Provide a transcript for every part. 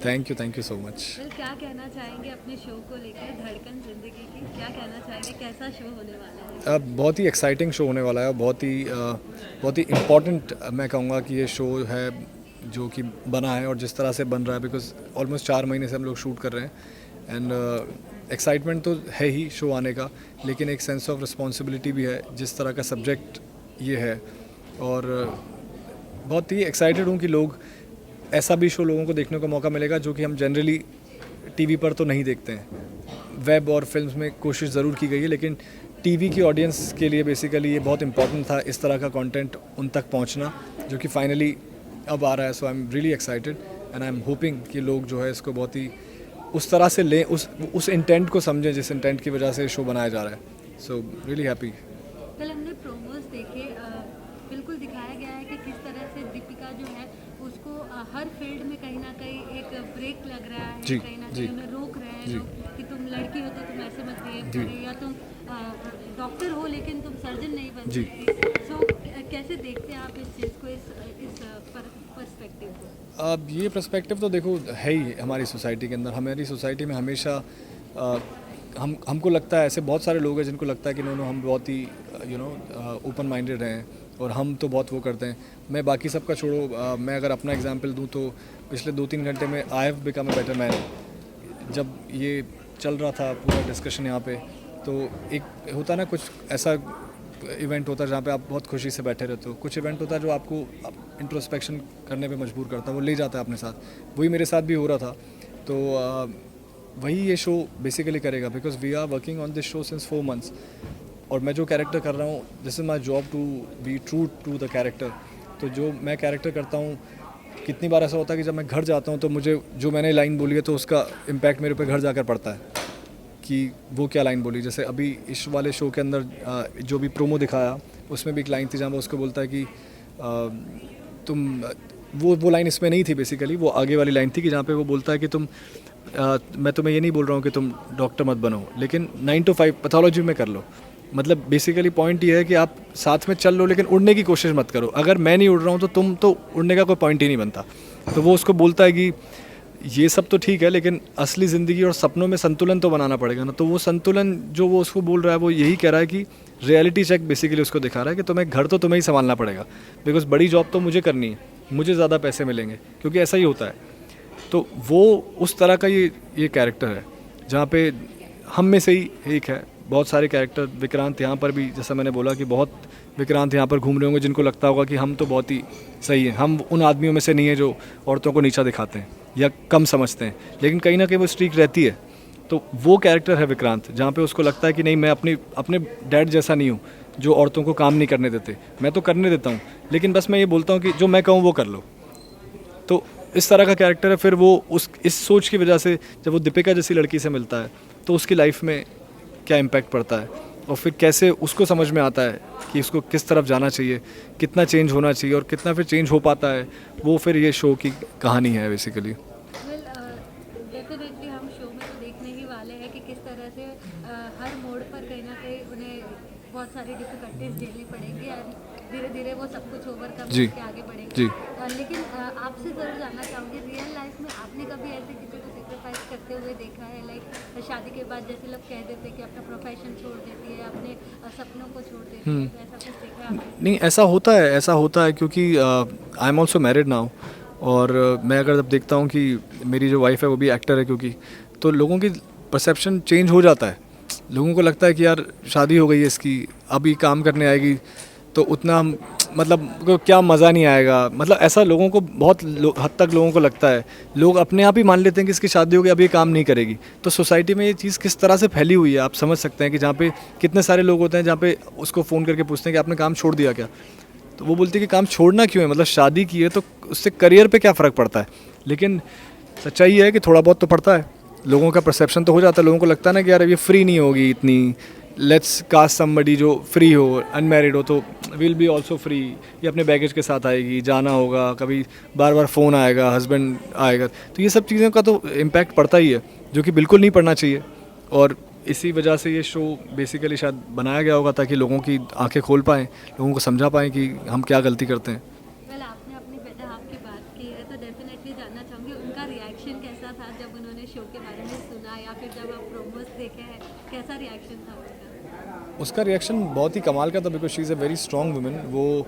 Thank you so much. Well, क्या कहना चाहेंगे अपने शो को लेकर, धड़कन ज़िंदगी की? क्या कहना चाहेंगे, कैसा शो होने वाला है? बहुत ही एक्साइटिंग शो होने वाला है, बहुत ही इम्पॉर्टेंट मैं कहूँगा कि ये शो है जो कि बना है और जिस तरह से बन रहा है, बिकॉज ऑलमोस्ट 4 महीने से हम लोग शूट कर रहे हैं। एंड एक्साइटमेंट तो है ही शो आने का, लेकिन एक सेंस ऑफ रिस्पॉन्सिबिलिटी भी है जिस तरह का सब्जेक्ट ये है। और बहुत ही एक्साइटेड हूँ कि लोग ऐसा भी शो लोगों को देखने का मौका मिलेगा जो कि हम जनरली टीवी पर तो नहीं देखते हैं। वेब और फिल्म्स में कोशिश ज़रूर की गई है, लेकिन टीवी की ऑडियंस के लिए बेसिकली ये बहुत इंपॉर्टेंट था इस तरह का कंटेंट उन तक पहुंचना, जो कि फाइनली अब आ रहा है। So I am really excited and I am hoping कि लोग जो है इसको बहुत ही उस तरह से लें, उस इंटेंट को समझें जिस इंटेंट की वजह से शो बनाया जा रहा है। So really happy. कल हमने प्रोमोज देखे, बिल्कुल दिखाया गया है कि किस तरह से दीपिका जो है उसको हर फील्ड में कहीं ना कहीं एक ब्रेक लग रहा है, जी कहीं ना जी कहीं उन्हें रोक रहे हैं जी लोग कि तुम लड़की हो तो तुम ऐसे मत बिहेव जी करो, या तुम डॉक्टर हो लेकिन तुम सर्जन नहीं बन जी। सकती। सो कैसे देखते हैं आप इस चीज़ को, इस पर्सपेक्टिव को? अब ये पर्सपेक्टिव तो देखो है ही हमारी सोसाइटी के अंदर। हमारी सोसाइटी में हमेशा हमको लगता है, ऐसे बहुत सारे लोग हैं जिनको लगता है कि नो हम बहुत ही ओपन माइंडेड हैं और हम तो बहुत वो करते हैं। मैं बाकी सबका छोड़ो, मैं अगर अपना एग्जांपल दूं तो पिछले 2-3 घंटे में I have become a better man. जब ये चल रहा था पूरा डिस्कशन यहाँ पे, तो एक होता है ना, कुछ ऐसा इवेंट होता है जहाँ पे आप बहुत खुशी से बैठे रहते हो, कुछ इवेंट होता है जो आपको इंट्रोस्पेक्शन करने पे मजबूर करता है, वो ले जाता है अपने साथ। वही मेरे साथ भी हो रहा था। तो वही ये शो बेसिकली करेगा, because we are working on this show since 4 months. और मैं जो कैरेक्टर कर रहा हूँ, this is my job to be true to the character. तो जो मैं कैरेक्टर करता हूँ, कितनी बार ऐसा होता है कि जब मैं घर जाता हूँ तो मुझे जो मैंने लाइन बोली है तो उसका इम्पैक्ट मेरे पे घर जाकर पड़ता है कि वो क्या लाइन बोली। जैसे अभी इस वाले शो के अंदर जो भी प्रोमो दिखाया, उसमें भी एक लाइन थी जहाँ वो उसको बोलता है कि तुम वो लाइन इसमें नहीं थी बेसिकली, वो आगे वाली लाइन थी कि जहाँ पे वो बोलता है कि मैं तुम्हें ये नहीं बोल रहा हूँ कि तुम डॉक्टर मत बनो, लेकिन 9 to 5 पैथोलॉजी में कर लो। मतलब बेसिकली पॉइंट ये है कि आप साथ में चल लो लेकिन उड़ने की कोशिश मत करो। अगर मैं नहीं उड़ रहा हूँ तो तुम तो उड़ने का कोई पॉइंट ही नहीं बनता। तो वो उसको बोलता है कि ये सब तो ठीक है, लेकिन असली ज़िंदगी और सपनों में संतुलन तो बनाना पड़ेगा ना। तो वो संतुलन जो वो उसको बोल रहा है, वो यही कह रहा है कि रियलिटी चेक बेसिकली उसको दिखा रहा है कि तुम्हें घर तो तुम्हें ही संभालना पड़ेगा, बिकॉज बड़ी जॉब तो मुझे करनी है, मुझे ज़्यादा पैसे मिलेंगे, क्योंकि ऐसा ही होता है। तो वो उस तरह का ये कैरेक्टर है जहाँ पे हम में से ही एक है। बहुत सारे कैरेक्टर, विक्रांत यहाँ पर भी, जैसा मैंने बोला कि बहुत विक्रांत यहाँ पर घूम रहे होंगे जिनको लगता होगा कि हम तो बहुत ही सही हैं, हम उन आदमियों में से नहीं है जो औरतों को नीचा दिखाते हैं या कम समझते हैं, लेकिन कहीं ना कहीं वो स्ट्रीक रहती है। तो वो कैरेक्टर है विक्रांत, जहाँ पे उसको लगता है कि नहीं, मैं अपने डैड जैसा नहीं हूँ जो औरतों को काम नहीं करने देते। मैं तो करने देता हूँ, लेकिन बस मैं ये बोलता हूँ कि जो मैं कहूँ वो कर लो। तो इस तरह का कैरेक्टर है। फिर वो इस सोच की वजह से जब वो दीपिका जैसी लड़की से मिलता है तो उसकी लाइफ में क्या इम्पैक्ट पड़ता है, और फिर कैसे उसको समझ में आता है कि उसको किस तरफ जाना चाहिए, कितना चेंज होना चाहिए और कितना फिर चेंज हो पाता है। वो फिर ये शो की कहानी है बेसिकली। वेल, डेफिनेटली हम शो में तो देखने ही वाले हैं कि किस तरह से हर मोड़ पर कहीं ना कहीं उन्हें बहुत सारी डिफिकल्टीज झेलनी पड़ेंगी और धीरे धीरे वो सब कुछ ओवरकम जी करके आगे बढ़ेंगे। जी। लेकिन आपसे ज़रूर जानना चाहूँगी, रियल लाइफ में आपने कभी ऐसे किसी को सेक्रीफाइस करते हुए देखा है? लाइक शादी के बाद जैसे लोग कह देते हैं कि अपना प्रोफेशन छोड़ देती है, अपने सपनों को छोड़ देती है, तो ऐसा कुछ देखा है आपने? नहीं, ऐसा होता है क्योंकि I am also married now. और मैं अगर जब देखता हूँ कि मेरी जो वाइफ है वो भी एक्टर है, क्योंकि तो लोगों की परसेप्शन चेंज हो जाता है। लोगों को लगता है कि यार शादी हो गई है इसकी, अभी काम करने आएगी तो उतना मतलब को क्या मज़ा नहीं आएगा। मतलब ऐसा लोगों को बहुत हद तक लोगों को लगता है। लोग अपने आप ही मान लेते हैं कि इसकी शादी हो गई, अब ये काम नहीं करेगी। तो सोसाइटी में ये चीज़ किस तरह से फैली हुई है आप समझ सकते हैं कि जहाँ पे कितने सारे लोग होते हैं जहाँ पे उसको फ़ोन करके पूछते हैं कि आपने काम छोड़ दिया क्या। तो वो बोलती है कि काम छोड़ना क्यों है, मतलब शादी की है तो उससे करियर पे क्या फ़र्क पड़ता है। लेकिन सच्चाई ये है कि थोड़ा बहुत तो पड़ता है। लोगों का परसेप्शन तो हो जाता है, लोगों को लगता है ना कि यार ये फ्री नहीं होगी इतनी, लेट्स कास्ट समबडी जो फ्री हो, अनमैरिड हो तो विल बी ऑल्सो फ्री। ये अपने बैगेज के साथ आएगी, जाना होगा, कभी बार बार फ़ोन आएगा, हस्बैंड आएगा, तो ये सब चीज़ों का तो इम्पैक्ट पड़ता ही है, जो कि बिल्कुल नहीं पड़ना चाहिए। और इसी वजह से ये शो बेसिकली शायद बनाया गया होगा ताकि लोगों की आंखें खोल पाएँ, लोगों को समझा पाएँ कि हम क्या गलती करते हैं। वेल, आपने अपनी बेटर हाफ की बात की है तो डेफिनेटली जानना चाहूँगी उनका रिएक्शन कैसा प्रोमोस देखे हैं, कैसा रिएक्शन था उसका? उसका रिएक्शन बहुत ही कमाल का था because she is a very strong women. वो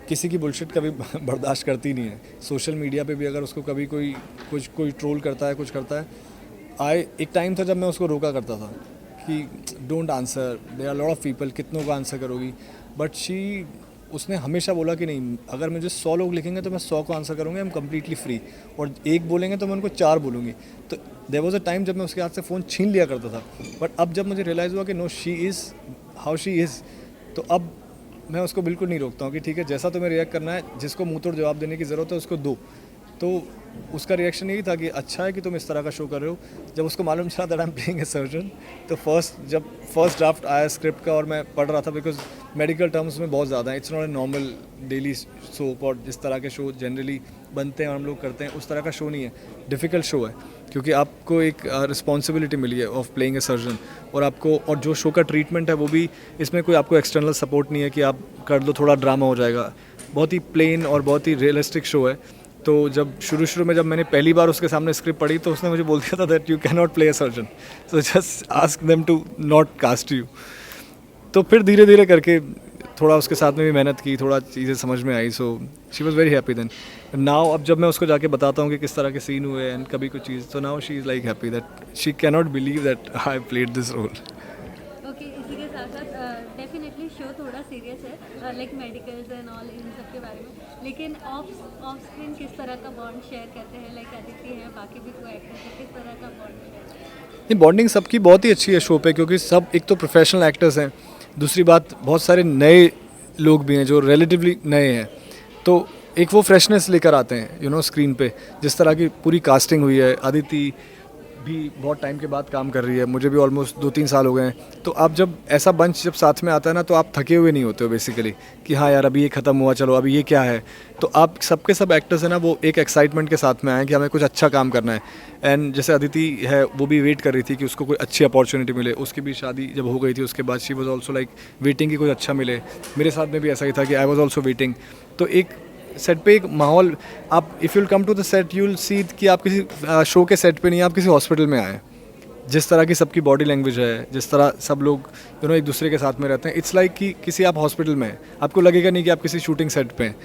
किसी की बुलशिट कभी बर्दाश्त करती नहीं है. सोशल मीडिया पे भी अगर उसको कभी कोई ट्रोल करता है, कुछ करता है, एक टाइम था जब मैं उसको रोका करता था कि don't answer, there are lot of people, कितनों का आंसर करोगी. बट उसने हमेशा बोला कि नहीं, अगर मुझे 100 लोग लिखेंगे तो मैं 100 को आंसर करूँगी, आई एम कम्प्लीटली फ्री. और एक बोलेंगे तो मैं उनको 4 बोलूँगी. तो देयर वाज अ टाइम जब मैं उसके हाथ से फ़ोन छीन लिया करता था. बट अब जब मुझे रियलाइज़ हुआ कि no, she is how she is, तो अब मैं उसको बिल्कुल नहीं रोकता हूँ कि ठीक है, जैसा तुम्हें रिएक्ट करना है, जिसको मुँह तोड़ जवाब देने की ज़रूरत है उसको दो. तो उसका रिएक्शन यही था कि अच्छा है कि तुम इस तरह का शो कर रहे हो. जब उसको मालूम चला that I am playing a surgeon, तो जब फर्स्ट ड्राफ्ट आया स्क्रिप्ट का और मैं पढ़ रहा था, बिकॉज मेडिकल टर्म्स में बहुत ज़्यादा है, it's not a normal daily soap और जिस तरह के शो जनरली बनते हैं और हम लोग करते हैं उस तरह का शो नहीं है. डिफ़िकल्ट शो है क्योंकि आपको एक रिस्पॉन्सिबिलिटी मिली है ऑफ प्लेइंग ए सर्जन. और जो शो का ट्रीटमेंट है वो भी, इसमें कोई आपको एक्सटर्नल सपोर्ट नहीं है कि आप कर दो थोड़ा ड्रामा हो जाएगा. बहुत ही प्लेन और बहुत ही रियलिस्टिक शो है. तो जब शुरू में जब मैंने पहली बार उसके सामने स्क्रिप्ट पढ़ी तो उसने मुझे बोल दिया था that you can not play a surgeon, so just ask them to not cast you. तो फिर धीरे धीरे करके थोड़ा उसके साथ में भी मेहनत की, थोड़ा चीज़ें समझ में आई. So she was very happy then. Now अब जब मैं उसको जाके बताता हूँ कि किस तरह के सीन हुए एंड कभी कुछ चीज़, तो now she is like happy that she can not believe that I played this role. Okay, इसी के साथ साथ डेफिनेटली शो थोड़ा सीरियस है, लाइक मेडिकल्स एंड ऑल, इन सब के बारे में, लेकिन ऑफ स्क्रीन किस तरह का बॉन्ड शेयर करते हैं? लाइक अदिति है, बाकी भी कोई एक्टर है, किस तरह का बॉन्ड शेयर? नहीं, बॉन्डिंग सबकी बहुत ही अच्छी है शो पे, क्योंकि सब एक तो प्रोफेशनल एक्टर्स हैं, दूसरी बात बहुत सारे नए लोग भी हैं जो रिलेटिवली नए हैं. तो एक वो फ्रेशनेस लेकर आते हैं स्क्रीन पे. जिस तरह की पूरी कास्टिंग हुई है, अदिति भी बहुत टाइम के बाद काम कर रही है, मुझे भी ऑलमोस्ट 2-3 साल हो गए हैं. तो आप जब ऐसा बंच जब साथ में आता है ना, तो आप थके हुए नहीं होते हो बेसिकली कि हाँ यार अभी ये ख़त्म हुआ, चलो अभी ये क्या है. तो आप सबके सब एक्टर्स हैं ना, वो एक एक्साइटमेंट के साथ में आए कि हमें कुछ अच्छा काम करना है. एंड जैसे अदिति है, वो भी वेट कर रही थी कि उसको कोई अच्छी अपॉर्चुनिटी मिले. उसकी भी शादी जब हो गई थी उसके बाद she was also like waiting कि कुछ अच्छा मिले. मेरे साथ में भी ऐसा ही था कि आई वॉज ऑल्सो वेटिंग. तो एक सेट पे एक माहौल, आप if you'll come to the set you will see कि आप किसी शो के सेट पे नहीं, आप किसी हॉस्पिटल में आए. जिस तरह की सबकी बॉडी लैंग्वेज है, जिस तरह सब लोग एक दूसरे के साथ में रहते हैं, इट्स लाइक कि किसी आप हॉस्पिटल में हैं, आपको लगेगा नहीं कि आप किसी शूटिंग सेट पे हैं.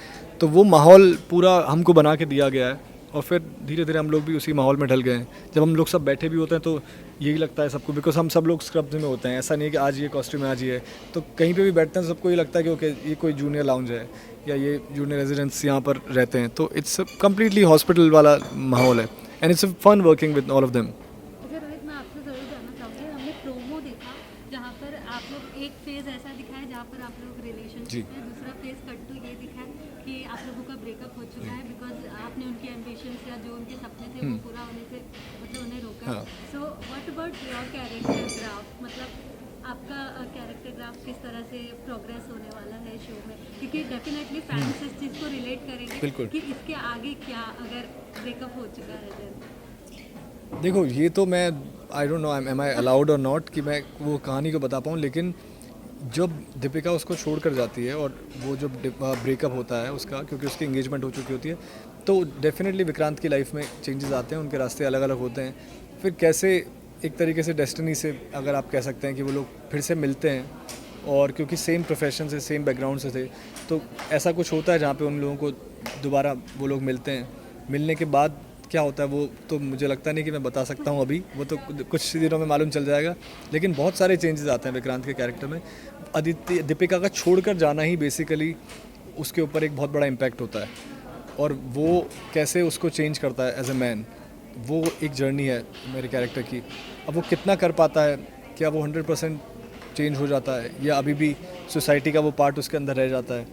तो वो माहौल पूरा हमको बना के दिया गया है और फिर धीरे धीरे हम लोग भी उसी माहौल में ढल गए हैं. जब हम लोग सब बैठे भी होते हैं तो यही लगता है सबको, बिकॉज हम सब लोग स्क्रब्स में होते हैं. ऐसा नहीं है कि आज ये कॉस्ट्यूम है, आज ये है. तो कहीं पे भी बैठते हैं सबको ये लगता है कि ओके ये कोई जूनियर लाउंज है या ये जूनियर रेजिडेंट्स यहाँ पर रहते हैं. तो इट्स कम्प्लीटली हॉस्पिटल वाला माहौल है and it's fun working with all of them. अच्छा रोहित, मैं आपसे ज़रूर जानना चाहूँगी, हमने प्रोमो देखा जहाँ पर आप लोग एक फेज़ ऐसा दिखाया जहाँ पर आप लोग रिलेशनशिप में, दूसरा फेज़ कट टू ये दिखा कि आप लोगों का ब्रेकअप हो चुका है बिकॉज आपने उनके एम्बिशंस या जो उनके सपने थे वो पूरा होने से मतलब उन्हें रोका. So what about your character graph, मतलब आपका कैरेक्टर ग्राफ किस तरह से प्रोग्रेस होने वाला है शो में? क्योंकि डेफिनेटली फैंस इस चीज़ को रिलेट करेंगे कि इसके आगे क्या अगर ब्रेकअप हो चुका है then? देखो, ये तो मैं I don't know am I allowed और नॉट कि मैं वो कहानी को बता पाऊँ. लेकिन जब दीपिका उसको छोड़ कर जाती है और वो जब ब्रेकअप होता है उसका, क्योंकि उसकी एंगेजमेंट हो चुकी होती है, तो डेफिनेटली विक्रांत की लाइफ में चेंजेस आते हैं, उनके रास्ते अलग अलग होते हैं. फिर कैसे एक तरीके से डेस्टिनी से अगर आप कह सकते हैं कि वो लोग फिर से मिलते हैं, और क्योंकि सेम प्रोफेशन से सेम बैकग्राउंड से थे, तो ऐसा कुछ होता है जहाँ पे उन लोगों को दोबारा वो लोग मिलते हैं. मिलने के बाद क्या होता है वो तो मुझे लगता नहीं कि मैं बता सकता हूँ अभी, वो तो कुछ दिनों में मालूम चल जाएगा. लेकिन बहुत सारे चेंजेस आते हैं विक्रांत के कैरेक्टर में. दीपिका का छोड़कर जाना ही बेसिकली उसके ऊपर एक बहुत बड़ा इम्पैक्ट होता है, और वो कैसे उसको चेंज करता है एज ए मैन, वो एक जर्नी है मेरे कैरेक्टर की. अब वो कितना कर पाता है, क्या वो 100% चेंज हो जाता है या अभी भी सोसाइटी का वो पार्ट उसके अंदर रह जाता है,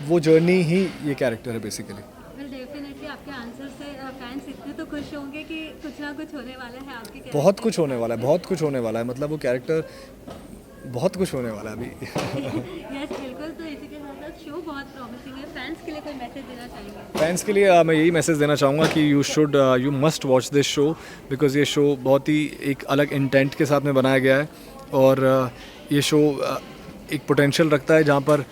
वो जर्नी ही ये कैरेक्टर है बेसिकली. वेल डेफिनेटली आपके आंसर से फैंस इतने तो खुश होंगे कि कुछ ना कुछ होने वाला है आपके कैरेक्टर. बहुत कुछ होने वाला है, बहुत कुछ होने वाला है. मतलब वो कैरेक्टर बहुत कुछ होने वाला है अभी. यस बिल्कुल. तो इसी के साथ साथ शो बहुत प्रॉमिसिंग है. फैंस के लिए कोई मैसेज देना चाहेंगे? फैंस के लिए मैं यही मैसेज देना चाहूँगा कि you must watch this show, because ये शो बहुत ही एक अलग इंटेंट के साथ में बनाया गया है. और ये शो एक पोटेंशियल रखता है जहाँ पर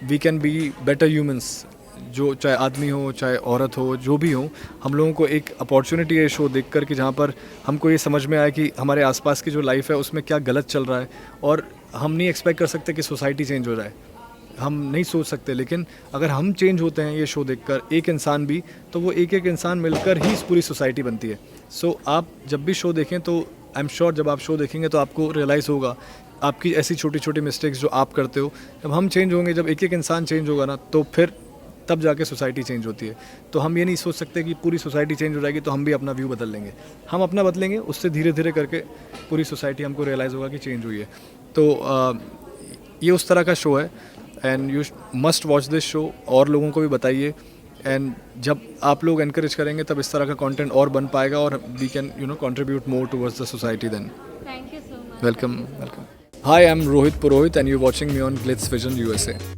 we can be better humans. जो चाहे आदमी हो चाहे औरत हो जो भी हो, हम लोगों को एक अपॉर्चुनिटी है शो देख कर कि जहाँ पर हमको ये समझ में आए कि हमारे आसपास की जो लाइफ है उसमें क्या गलत चल रहा है, और हम नहीं एक्सपेक्ट कर सकते कि सोसाइटी चेंज हो जाए, हम नहीं सोच सकते, लेकिन अगर हम चेंज होते हैं ये शो देखकर एक इंसान भी, तो वो एक एक इंसान मिलकर ही इस पूरी सोसाइटी बनती है। सो आप जब भी शो देखें तो आई एम श्योर जब आप शो देखेंगे तो आपको रियलाइज़ होगा आपकी ऐसी छोटी छोटी मिस्टेक्स जो आप करते हो, जब हम चेंज होंगे, जब एक एक इंसान चेंज होगा ना, तो फिर तब जाके सोसाइटी चेंज होती है। तो हम ये नहीं सोच सकते कि पूरी सोसाइटी चेंज हो जाएगी तो हम भी अपना व्यू बदल लेंगे। हम अपना बदलेंगे, उससे धीरे धीरे करके पूरी सोसाइटी हमको रियलाइज़ होगा कि चेंज हुई है। तो ये उस तरह का शो है and you must watch this show, और लोगों को भी बताइए। एंड जब आप लोग एनकरेज करेंगे तब इस तरह का कंटेंट और बन पाएगा और we can contribute more towards the society then. Thank you so much. Welcome welcome. Hi, I am Rohit Purohit and you watching me on Glitz Vision USA।